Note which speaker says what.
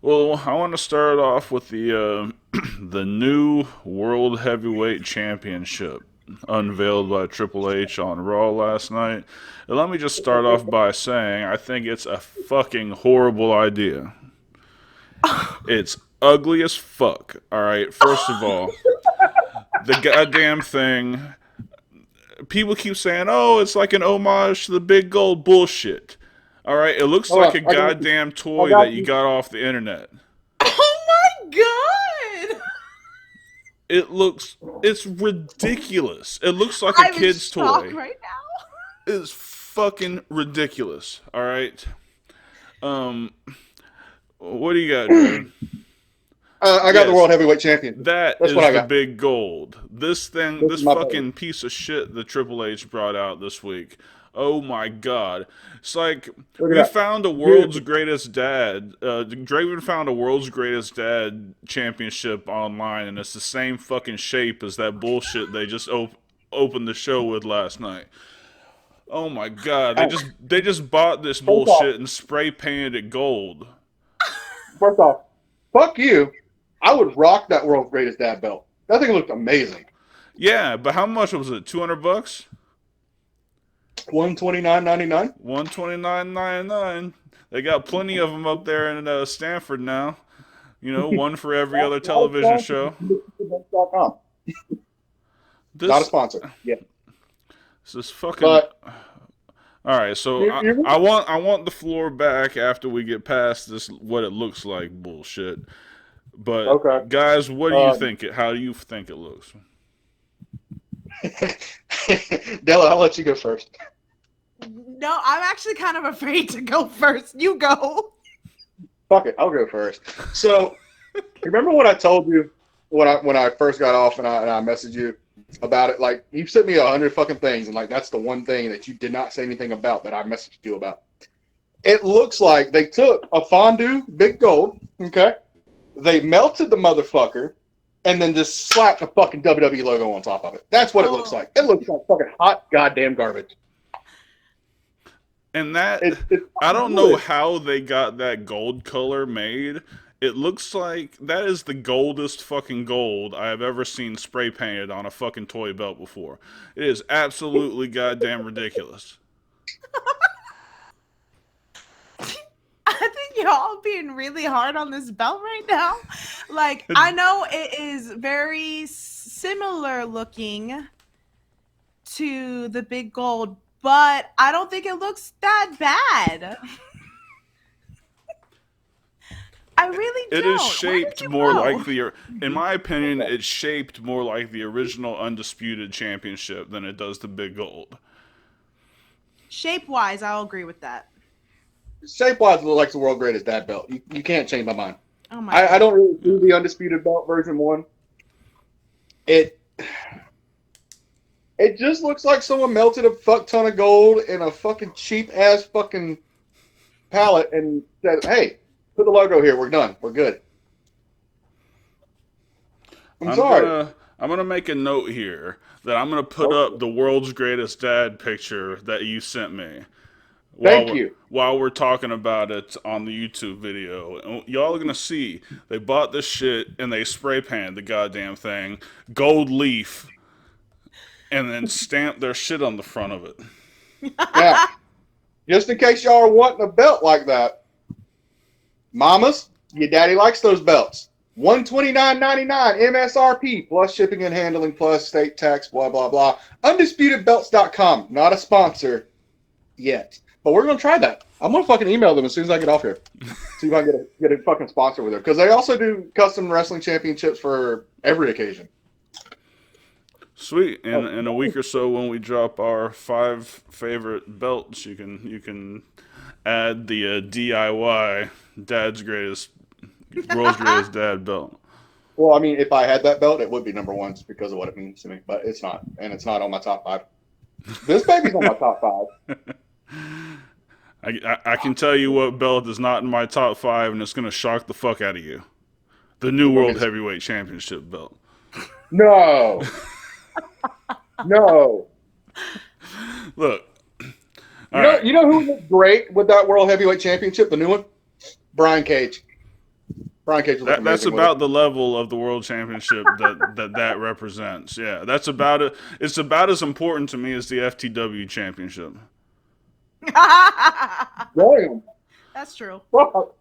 Speaker 1: Well, I want to start off with the the new World Heavyweight Championship unveiled by Triple H on Raw last night. And let me just start off by saying I think it's a fucking horrible idea. It's ugly as fuck. All right, first of all, the goddamn thing. People keep saying, "Oh, it's like an homage to the big gold bullshit." All right, it looks
Speaker 2: Hold
Speaker 1: like
Speaker 2: on,
Speaker 1: a
Speaker 2: I got you.
Speaker 1: goddamn
Speaker 2: I
Speaker 1: toy that
Speaker 2: got
Speaker 1: you
Speaker 2: you.
Speaker 1: got off the internet.
Speaker 3: Oh my god!
Speaker 1: It looks, it's ridiculous. It looks like a
Speaker 3: I'm in
Speaker 1: kid's
Speaker 3: shock
Speaker 1: toy.
Speaker 3: right now.
Speaker 1: It's fucking ridiculous. All right. Um, what do you got, Draven?
Speaker 2: I got the
Speaker 1: Yes,
Speaker 2: World Heavyweight Champion.
Speaker 1: that
Speaker 2: That's what
Speaker 1: is
Speaker 2: I
Speaker 1: the
Speaker 2: got.
Speaker 1: big gold. This thing,
Speaker 2: This is
Speaker 1: this
Speaker 2: my baby.
Speaker 1: fucking piece of shit that Triple H brought out this week. Oh my god. It's like
Speaker 2: Look at
Speaker 1: we
Speaker 2: that.
Speaker 1: found a world's
Speaker 2: Beautiful.
Speaker 1: greatest dad. Draven found a world's greatest dad championship online, and it's the same fucking shape as that bullshit they just opened the show with last night. Oh my god,
Speaker 2: Hey,
Speaker 1: they just bought this
Speaker 2: first off,
Speaker 1: bullshit and spray painted it gold.
Speaker 2: first off, fuck you. I would rock that World's Greatest Dad belt. That thing looked amazing.
Speaker 1: Yeah, but how much was it? $200?
Speaker 2: $129.99.
Speaker 1: 129.99. They got plenty of them up there in Stanford now. You know, one for every other
Speaker 2: Not a
Speaker 1: television
Speaker 2: sponsor.
Speaker 1: show.
Speaker 2: MrBelts.com. Not a
Speaker 1: This
Speaker 2: sponsor. Yeah,
Speaker 1: this is fucking.
Speaker 2: but
Speaker 1: All right, so
Speaker 2: you
Speaker 1: I want the floor back after we get past this what it looks like bullshit.
Speaker 2: okay.
Speaker 1: But guys, what do you
Speaker 2: Um,
Speaker 1: think? How do you think it looks?
Speaker 2: Della, I'll let you go first.
Speaker 3: No, I'm actually kind of afraid to go first. You go.
Speaker 2: Fuck it, I'll go first. So, remember what I told you when I first got off and I messaged you about it? Like, you sent me 100 fucking things, and like that's the one thing that you did not say anything about that I messaged you about. It looks like they took a fondue big gold, okay? They melted the motherfucker, and then just slapped a fucking WWE logo on top of it. That's what it looks
Speaker 3: Oh,
Speaker 2: like. It looks like fucking hot goddamn garbage.
Speaker 1: And that
Speaker 2: It's
Speaker 1: I
Speaker 2: fucking
Speaker 1: don't know
Speaker 2: good.
Speaker 1: how they got that gold color made. It looks like that is the goldest fucking gold I have ever seen spray painted on a fucking toy belt before. It is absolutely goddamn ridiculous.
Speaker 3: I think you're all being really hard on this belt right now. Like, I know it is very similar looking to the big gold, but I don't think it looks that bad. I really
Speaker 1: It is
Speaker 3: don't. Where did
Speaker 1: shaped
Speaker 3: you
Speaker 1: more
Speaker 3: go?
Speaker 1: like in my opinion, it's shaped more like the original Undisputed Championship than it does the big gold.
Speaker 3: Shape wise, I'll agree with that.
Speaker 2: Shape-wise, it looks like the world greatest dad belt. You can't change my mind.
Speaker 3: Oh my
Speaker 2: I
Speaker 3: god.
Speaker 2: don't really do the undisputed belt version one. It it just looks like someone melted a fuck ton of gold in a fucking cheap ass fucking palette and said, "Hey, put the logo here. We're done. We're good." I'm
Speaker 1: I'm
Speaker 2: sorry.
Speaker 1: gonna I'm gonna make a note here that I'm gonna put
Speaker 2: Okay.
Speaker 1: up the world's greatest dad picture that you sent me
Speaker 2: Thank you.
Speaker 1: while we're talking about it on the YouTube video. And y'all are gonna see they bought this shit and they spray painted the goddamn thing gold leaf and then stamped their shit on the front of it.
Speaker 2: Now, just in case y'all are wanting a belt like that, mamas, your daddy likes those belts. $129.99 MSRP plus shipping and handling plus state tax, blah, blah, blah. UndisputedBelts.com. Not a sponsor yet. But we're going to try that. I'm going to fucking email them as soon as I get off here. See if I can get a fucking sponsor with them. Because they also do custom wrestling championships for every occasion.
Speaker 1: Sweet.
Speaker 2: Oh,
Speaker 1: In a week or so, when we drop our 5 favorite belts, you can add the DIY Dad's greatest world's greatest dad belt.
Speaker 2: well, I mean, if I had that belt, it would be number one just because of what it means to me. But it's not. And it's not on my top five. This baby's on my top five.
Speaker 1: I can tell you what belt is not in my top 5, and it's gonna shock the fuck out of you. The new
Speaker 2: You want me
Speaker 1: World
Speaker 2: to...
Speaker 1: Heavyweight Championship belt.
Speaker 2: No. No.
Speaker 1: Look, all
Speaker 2: You know,
Speaker 1: right.
Speaker 2: you know who was great with that World Heavyweight Championship, the new one? Brian Cage. Brian Cage looked
Speaker 1: That's
Speaker 2: amazing with
Speaker 1: about
Speaker 2: it.
Speaker 1: the level of the world championship that represents. Yeah, that's about it. It's about as important to me as the FTW championship.
Speaker 2: Damn.
Speaker 3: That's true.
Speaker 2: Fuck.